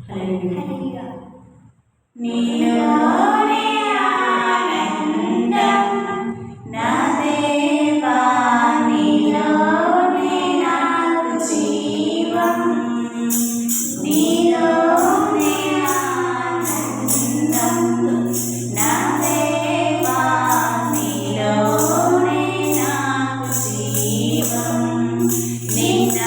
హల్లెలూయా. నీలోనే ఆనందం నా దేవా, నీలోనే నాకు జీవం, నీలోనే ఆనందం నా దేవా, నీలోనే నాకు జీవం. నిన్న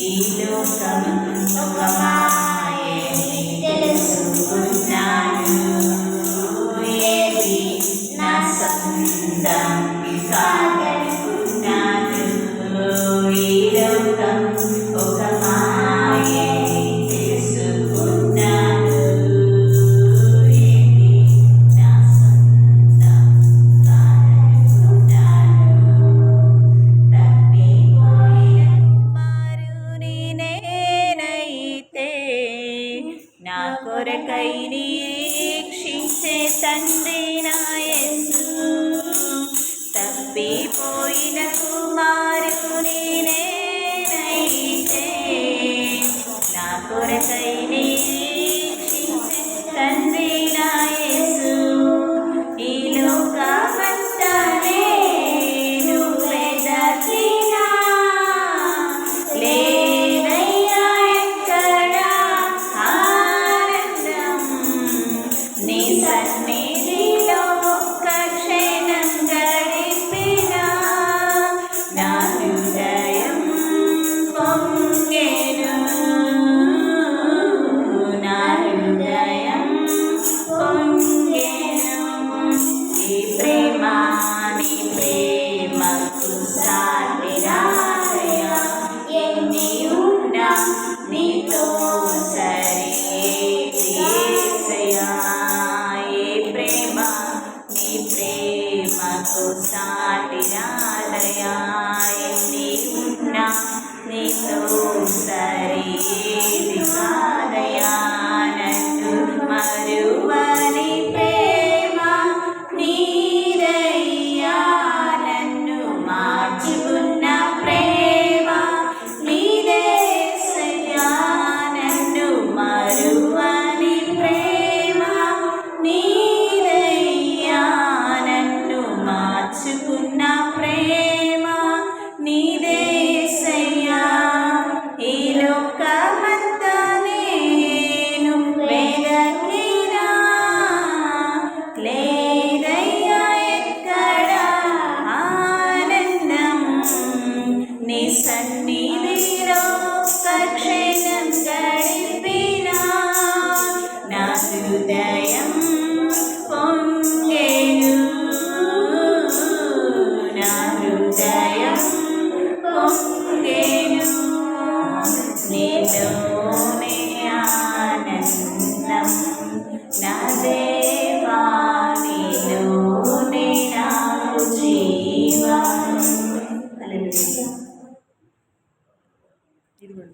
ఈ లోకం ఒక మాయని తెలుసుకున్నాను, ఏది నా సొంతం కాదనుకున్నాను. ఈ లోకం ఒక మాయని తెలుసుకున్నాను, ఏది నా సొంతం కాదనుకున్నాను. తప్పిపోయిన కుమారుని నేనైతే, నా కొరకై నిరీక్షించే తండ్రి నా యేసు. తప్పిపోయిన కుమారుని నేనైతే, నా కొరకై నిరీక్షించే తండ్రి నా యేసు. ఈ లోకమంతా నేను వెదకినా, లేదయ్యా ఎక్కడ ఆనందం, నీ సన్నిధిలో ఒక్క క్షణం గడిపినా, నా హృదయం పొంగెను, నా హృదయం పొంగెను. ఈ ప్రేమ నీ ప్రేమకు సాటి రాదయ్యా, ఎన్ని ఉన్నా నీతో సరి యేసయ్యా. ఈ ప్రేమ నీ ప్రేమకు సాటి రాదయ్యా, ఎన్ని ఉన్నా నీతో సరి కాదయ్యా. నన్ను మరువని ప్రేమ నీదయ్యా, నన్ను మార్చుకున్న ప్రేమ నీదేసయ్యా. నన్ను మరువని ప్రేమ నీదయ్యా, నన్ను మార్చుకున్న ప్రేమ నీదేసయ్యా. ఈ లోకమంతా నేను వెదకినా, లేదయ్యా ఎక్కడ ఆనందం, నీ సన్నిధిలో ఒక్క క్షణం గడిపినా, నా హృదయం పొంగెను, నా హృదయం పొంగెను. నీలోనే ఆనందం నా